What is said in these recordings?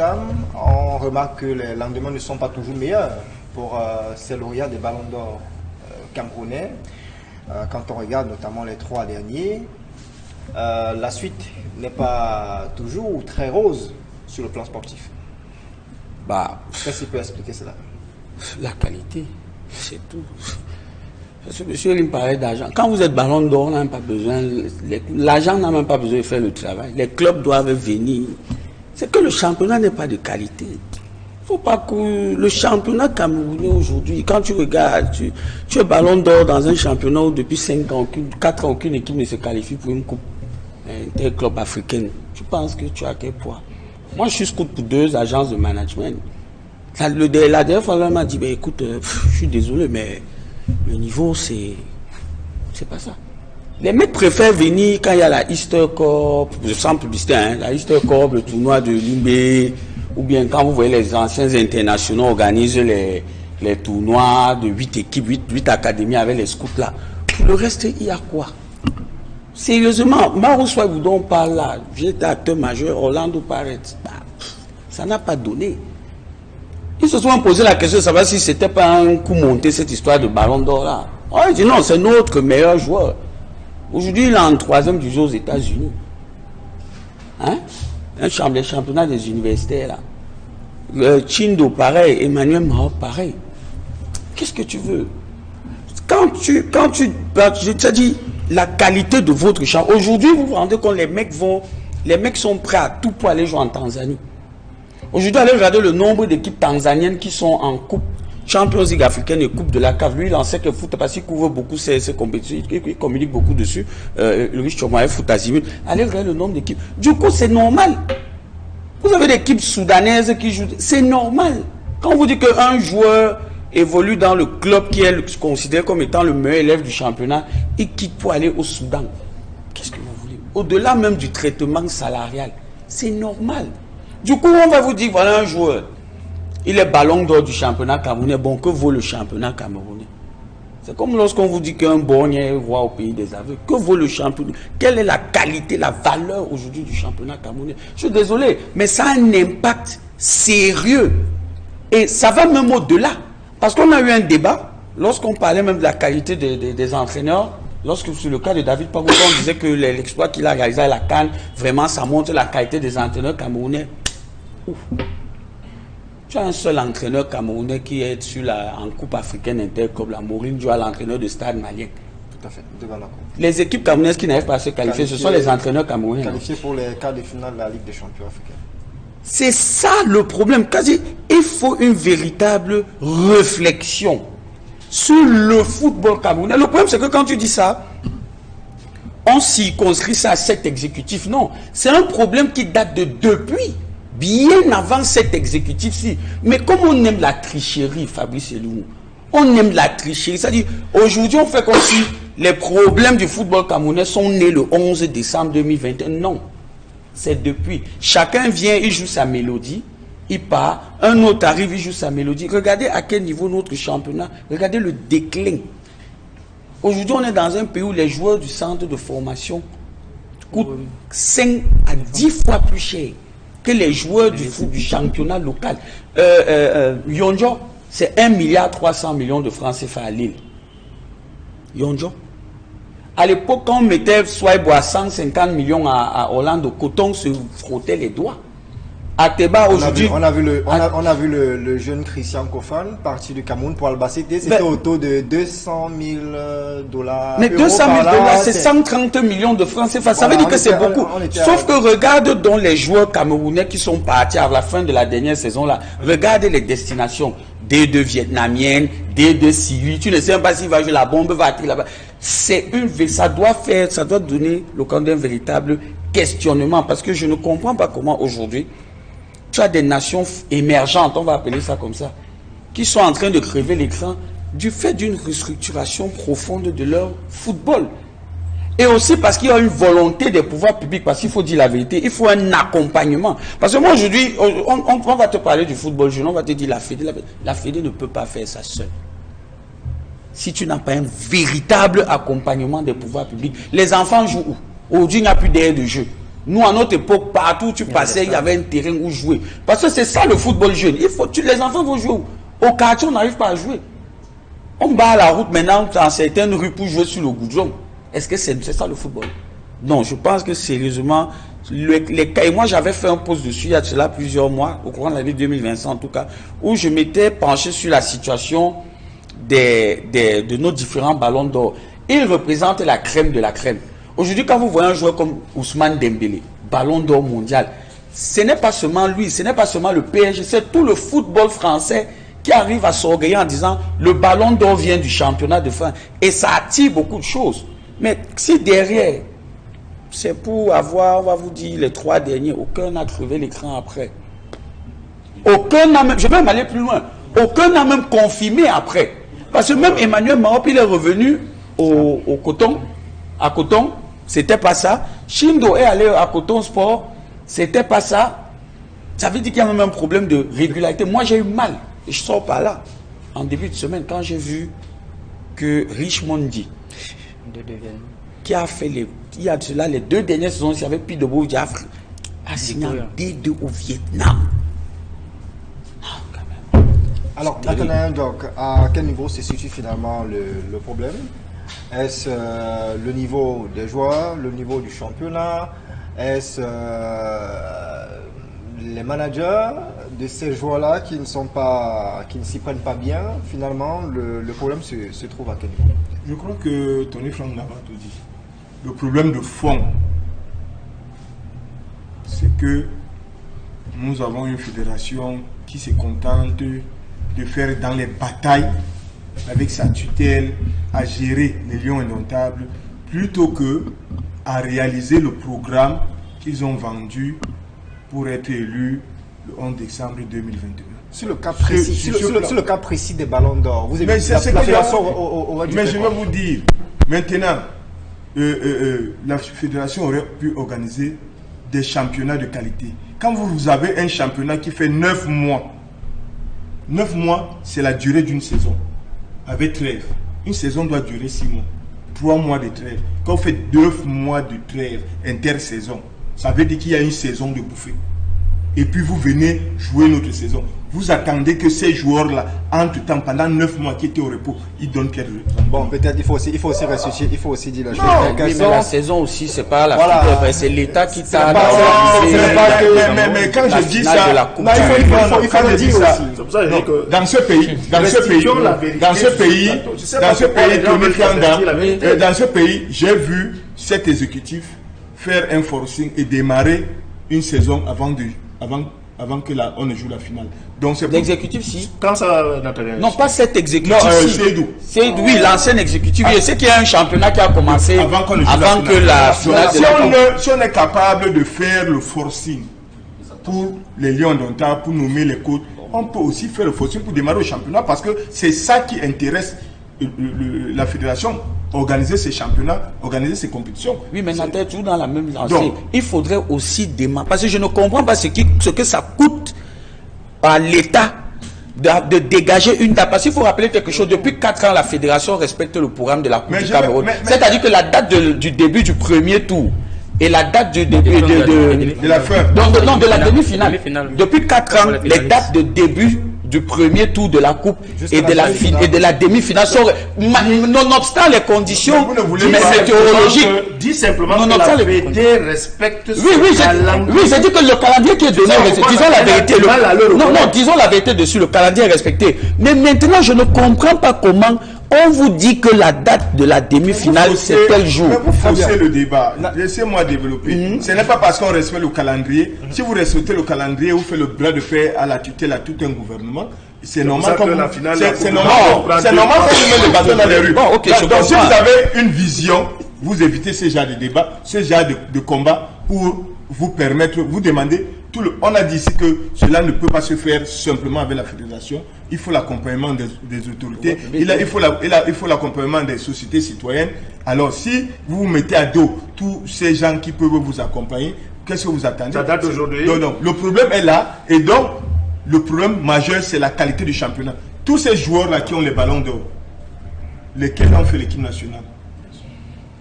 On remarque que les lendemains ne sont pas toujours meilleurs pour ces lauréats des ballons d'or camerounais. Quand on regarde notamment les 3 derniers, la suite n'est pas toujours très rose sur le plan sportif. Qu'est-ce qui peut expliquer cela? La qualité, c'est tout. Parce que monsieur, il me parlait d'argent. Quand vous êtes ballon d'or, on n'a même pas besoin. L'argent n'a même pas besoin de faire le travail. Les clubs doivent venir. C'est que le championnat n'est pas de qualité. Il ne faut pas que le championnat camerounais aujourd'hui, quand tu regardes, tu es ballon d'or dans un championnat où depuis 5 ans, 4 ans, aucune équipe ne se qualifie pour une coupe des clubs africains. Tu penses que tu as quel poids? Moi, je suis scout pour 2 agences de management. La dernière fois, elle m'a dit, ben, écoute, je suis désolé, mais le niveau, c'est pas ça. Les mecs préfèrent venir quand il y a la Easter Cup, sans publicité, hein, la Easter Cup, le tournoi de Limbé, ou bien quand vous voyez les anciens internationaux organiser les tournois de 8 équipes, 8 académies avec les scouts là. Pour le reste, il y a quoi? Sérieusement, Maroussois Boudon parle là, j'étais acteur majeur, Orlando Pirates, ça n'a pas donné. Ils se sont posé la question de savoir si c'était pas un coup monté cette histoire de ballon d'or là. Oh, il dit non, c'est notre meilleur joueur. Aujourd'hui, il est en 3e division aux États-Unis. Hein? Les championnats des universitaires là. Chindo, pareil. Emmanuel Mao, pareil. Qu'est-ce que tu veux? Je t'ai dit, la qualité de votre champ. Aujourd'hui, vous vous rendez compte, les mecs sont prêts à tout pour aller jouer en Tanzanie. Aujourd'hui, allez regarder le nombre d'équipes tanzaniennes qui sont en coupe Champions League africaine et coupe de la CAF. Lui, il en sait que foot, parce qu'il couvre beaucoup ces compétitions, il communique beaucoup dessus. Le riche Chomae, foot azimut. Allez regarder le nombre d'équipes. Du coup, c'est normal. Vous avez des équipes soudanaises qui jouent. C'est normal. Quand on vous dit qu'un joueur évolue dans le club qui est considéré comme étant le meilleur élève du championnat, il quitte pour aller au Soudan. Qu'est-ce que vous voulez? Au-delà même du traitement salarial, c'est normal. Du coup, on va vous dire, voilà un joueur. Il est ballon d'or du championnat camerounais. Bon, que vaut le championnat camerounais? C'est comme lorsqu'on vous dit qu'un borgne est roi au pays des aveugles. Que vaut le championnat? Quelle est la qualité, la valeur aujourd'hui du championnat camerounais? Je suis désolé, mais ça a un impact sérieux. Et ça va même au-delà. Parce qu'on a eu un débat, lorsqu'on parlait même de la qualité des entraîneurs, lorsque sur le cas de David Pagou, on disait que l'exploit qu'il a réalisé à la CAN, vraiment ça montre la qualité des entraîneurs camerounais. Ouf. Tu as un seul entraîneur camerounais qui est en Coupe africaine interclub, la Maureen Joa, l'entraîneur de Stade Malien. Tout à fait, devant la coupe. Les équipes camerounaises qui n'arrivent pas à se qualifier, ce sont les entraîneurs camerounais. Qualifiés pour les quarts de finale de la Ligue des champions africains. C'est ça le problème. Il faut une véritable réflexion sur le football camerounais. Le problème, c'est que quand tu dis ça, on circonscrit ça à cet exécutif. Non, c'est un problème qui date de depuis. Bien avant cet exécutif-ci. Mais comme on aime la tricherie, Fabrice Elou, on aime la tricherie. C'est-à-dire, aujourd'hui, on fait comme si les problèmes du football camerounais sont nés le 11 décembre 2021. Non. C'est depuis. Chacun vient, il joue sa mélodie, il part. Un autre arrive, il joue sa mélodie. Regardez à quel niveau notre championnat. Regardez le déclin. Aujourd'hui, on est dans un pays où les joueurs du centre de formation coûtent 5 à 10 fois plus cher que les joueurs du foot du championnat local. Yonjo, c'est 1,3 milliard de francs CFA à Lille. Yonjo. À l'époque, quand on mettait Swaibo à 150 millions à Orlando, Coton se frottait les doigts. À Teba, aujourd'hui... On a vu le jeune Christian Kofan, parti du Cameroun pour Albacete. C'était autour de 200 000 $. Mais 200 000 $, c'est 130 millions de francs CFA. Ça veut dire que c'est beaucoup. Sauf que regarde donc les joueurs camerounais qui sont partis à la fin de la dernière saison là. Regardez les destinations. D2 vietnamienne, D2 Syrie. Tu ne sais même pas s'il va jouer, la bombe va attirer là-bas. Ça doit donner l'occasion d'un véritable questionnement. Parce que je ne comprends pas comment aujourd'hui, tu as des nations émergentes, on va appeler ça comme ça, qui sont en train de crever l'écran du fait d'une restructuration profonde de leur football. Et aussi parce qu'il y a une volonté des pouvoirs publics, parce qu'il faut dire la vérité, il faut un accompagnement. Parce que moi aujourd'hui, on va te parler du football jeune, on va te dire la Fédé ne peut pas faire ça seule. Si tu n'as pas un véritable accompagnement des pouvoirs publics, les enfants jouent où? Aujourd'hui, il n'y a plus d'air de jeu. Nous, à notre époque, partout où tu passais, il y avait un terrain où jouer. Parce que c'est ça le football jeune. Les enfants vont jouer où? Au quartier, on n'arrive pas à jouer. On bat la route maintenant dans certaines rues pour jouer sur le goudron. Est-ce que c'est ça le football? Non, je pense que sérieusement, et moi j'avais fait un post dessus il y a cela plusieurs mois, au courant de l'année 2020 en tout cas, où je m'étais penché sur la situation de nos différents ballons d'or. Ils représentent la crème de la crème. Aujourd'hui, quand vous voyez un joueur comme Ousmane Dembélé, ballon d'or mondial, ce n'est pas seulement lui, ce n'est pas seulement le PSG, c'est tout le football français qui arrive à s'orgueillir en disant le ballon d'or vient du championnat de France. Et ça attire beaucoup de choses. Mais si derrière, c'est pour avoir, on va vous dire, les 3 derniers, aucun n'a crevé l'écran après. Aucun n'a même, je vais même aller plus loin, aucun n'a même confirmé après. Parce que même Emmanuel Maop, il est revenu au Coton, à Coton, c'était pas ça. Chindo est allé à Coton Sport, c'était pas ça. Ça veut dire qu'il y a même un problème de régularité. Moi, j'ai eu mal, et je sors par là, en début de semaine, quand j'ai vu que Richmondi, qui a fait il y a cela, les 2 dernières saisons, il y avait Pidebo Diafre, a signé en D2 au Vietnam. Alors maintenant, donc, à quel niveau se situe finalement le problème? Est-ce le niveau des joueurs, le niveau du championnat? Est-ce les managers de ces joueurs-là qui ne s'y prennent pas bien? Finalement, le problème se trouve à quel niveau? Je crois que Tony Frank n'a pas tout dit. Le problème de fond, c'est que nous avons une fédération qui se contente de faire dans les batailles avec sa tutelle à gérer les lions indomptables plutôt que à réaliser le programme qu'ils ont vendu pour être élus le 11 décembre 2022. Sur le cas précis, sur le cas précis des ballons d'or, vous avez mais la fédération aurait dû mais faire je quoi? vais vous dire, maintenant, la fédération aurait pu organiser des championnats de qualité. Quand vous avez un championnat qui fait 9 mois, 9 mois, c'est la durée d'une saison, avec trêve. Une saison doit durer 6 mois, 3 mois de trêve. Quand vous faites 9 mois de trêve intersaison, ça veut dire qu'il y a une saison de bouffée. Et puis vous venez jouer notre saison. Vous attendez que ces joueurs-là, entre-temps, pendant 9 mois qui étaient au repos, ils donnent quel repos? Bon, peut-être il faut aussi ressusciter, il faut aussi dire la chose. Oui, mais la saison aussi, c'est pas la Voilà. c'est l'État qui t'a Mais quand je dis ça, il faut le dire aussi. C'est pour ça que je dis que dans ce pays, j'ai vu cet exécutif faire un forcing et démarrer une saison avant que on ne joue la finale. Donc c'est l'exécutif, si. quand ça n'intervient. Non, pas cet exécutif. Non, si. c'est d'où? Oui, l'ancien exécutif. Je sais qu'il y a un championnat qui a commencé avant que la finale de la si on est capable de faire le forcing pour les Lions d'Ontario, pour nommer les coachs, on peut aussi faire le forcing pour démarrer au championnat parce que c'est ça qui intéresse la fédération. Organiser ces championnats, organiser ces compétitions. Oui, mais Nathan est toujours dans la même lancée. Il faudrait aussi démarrer. Parce que je ne comprends pas ce que ça coûte à l'État de dégager une date. Parce qu'il faut rappeler quelque chose. Depuis 4 ans, la fédération respecte le programme de la Coupe du Cameroun. C'est-à-dire que la date du début du premier tour et la date de la fin. Non, de la demi-finale. Depuis 4 ans, les dates de début du premier tour de la coupe et de la demi-finale sont nonobstant les conditions météorologiques. Dis simplement que la fédé respecte ce calendrier. Oui, c'est dit que le calendrier qui est donné, disons la vérité. Disons la vérité dessus, le calendrier est respecté. Mais maintenant, je ne comprends pas comment on vous dit que la date de la demi-finale, c'est tel jour. Mais vous faussez le débat. Laissez-moi développer. Ce n'est pas parce qu'on respecte le calendrier. Si vous respectez le calendrier, vous faites le bras de fer à la tutelle à tout un gouvernement. C'est normal que vous mettez le bâton dans les rues. Donc si vous avez une vision, vous évitez ce genre de débat, ce genre de combat pour vous permettre, vous demander on a dit ici que cela ne peut pas se faire simplement avec la fédération. Il faut l'accompagnement des autorités. Il faut l'accompagnement des sociétés citoyennes. Alors, si vous vous mettez à dos tous ces gens qui peuvent vous accompagner, qu'est-ce que vous attendez? Ça date d'aujourd'hui. Non, le problème est là. Et donc, le problème majeur, c'est la qualité du championnat. Tous ces joueurs-là qui ont les ballons d'or, lesquels ont fait l'équipe nationale?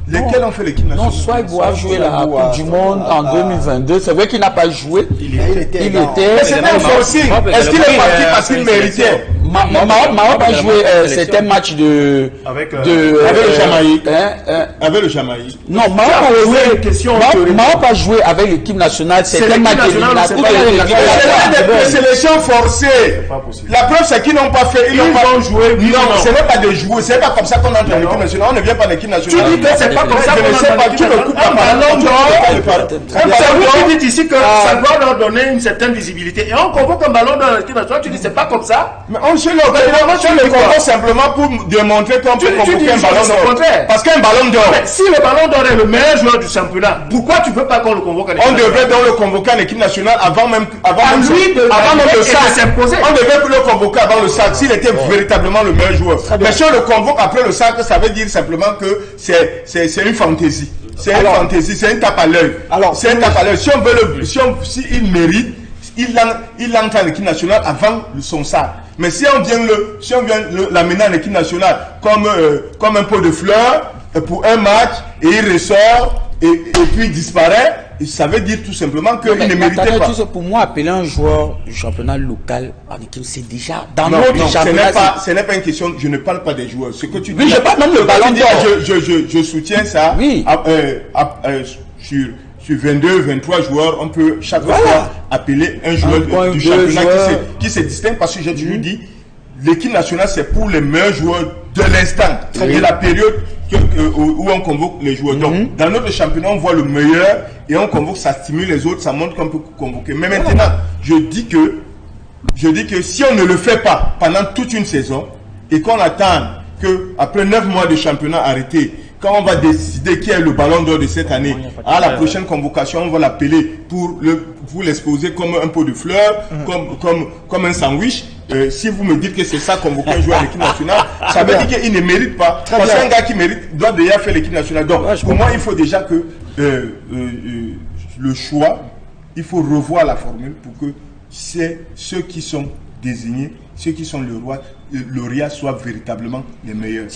Lesquels ont fait l'équipe nationale? Non, Souaïbou a joué la Coupe du Monde en 2022. C'est vrai qu'il n'a pas joué. Il était. Mais c'était un forcing. Est-ce qu'il est parti parce qu'il méritait? Maroc a joué certains matchs avec le Jamaïque. Avec le Jamaïque. Non, Maroc a joué avec l'équipe nationale. Certains matchs éliminatoires. Des sélections forcées. La preuve, c'est qu'ils n'ont pas fait. Ils ont joué. Non, ce n'est pas de jouer. Ce n'est pas comme ça qu'on entre en équipe nationale. On ne vient pas de l'équipe nationale. Tu dis que c'est pas comme ça qu'on entre en équipe nationale. C'est vous qui dites ici que ça doit leur donner une certaine visibilité. Et on convoque un ballon dans l'équipe nationale. Tu dis c'est pas comme ça. Mais on le convoque simplement pour démontrer qu'on peut convoquer un ballon d'or. Parce qu'un ballon d'or. Si le ballon d'or est le meilleur joueur du championnat, pourquoi tu ne veux pas qu'on le convoque en équipe nationale? On devrait donc le convoquer en équipe nationale avant même le SAC. On devait le convoquer avant le SAC s'il était véritablement le meilleur joueur. Mais si on le convoque après le SAC, ça veut dire simplement que c'est une fantaisie. C'est une fantaisie, c'est une tape à l'œil. C'est une tape à l'œil. Si on veut s'il mérite, il entre en équipe nationale avant son SAC. Mais si on vient l'amener en équipe nationale comme un pot de fleurs pour un match et il ressort et puis il disparaît, ça veut dire tout simplement qu'il ne méritait pas. Pour moi, appeler un joueur du championnat local en équipe, c'est déjà dans notre championnat. Ce n'est pas une question, je ne parle pas des joueurs. Ce que tu dis, oui, je parle même le ballon d'or. Je soutiens ça. Oui. Sur 22, 23 joueurs, on peut chaque fois appeler un joueur du championnat qui se distingue, parce que j'ai toujours dit, l'équipe nationale, c'est pour les meilleurs joueurs de l'instant, de la période où on convoque les joueurs. Donc, dans notre championnat, on voit le meilleur et on convoque, ça stimule les autres, ça montre qu'on peut convoquer. Mais maintenant, je dis que si on ne le fait pas pendant toute une saison et qu'on attend que après 9 mois de championnat arrêté, quand on va décider qui est le ballon d'or de cette année, à la prochaine convocation, on va l'appeler pour l'exposer comme un pot de fleurs, comme un sandwich. Si vous me dites que c'est ça convoquer un joueur à l'équipe nationale, ça veut dire qu'il ne mérite pas. Parce qu'un gars qui mérite doit déjà faire l'équipe nationale. Donc, pour moi, il faut déjà que le choix, il faut revoir la formule pour que ceux qui sont désignés, ceux qui sont le lauréat soient véritablement les meilleurs.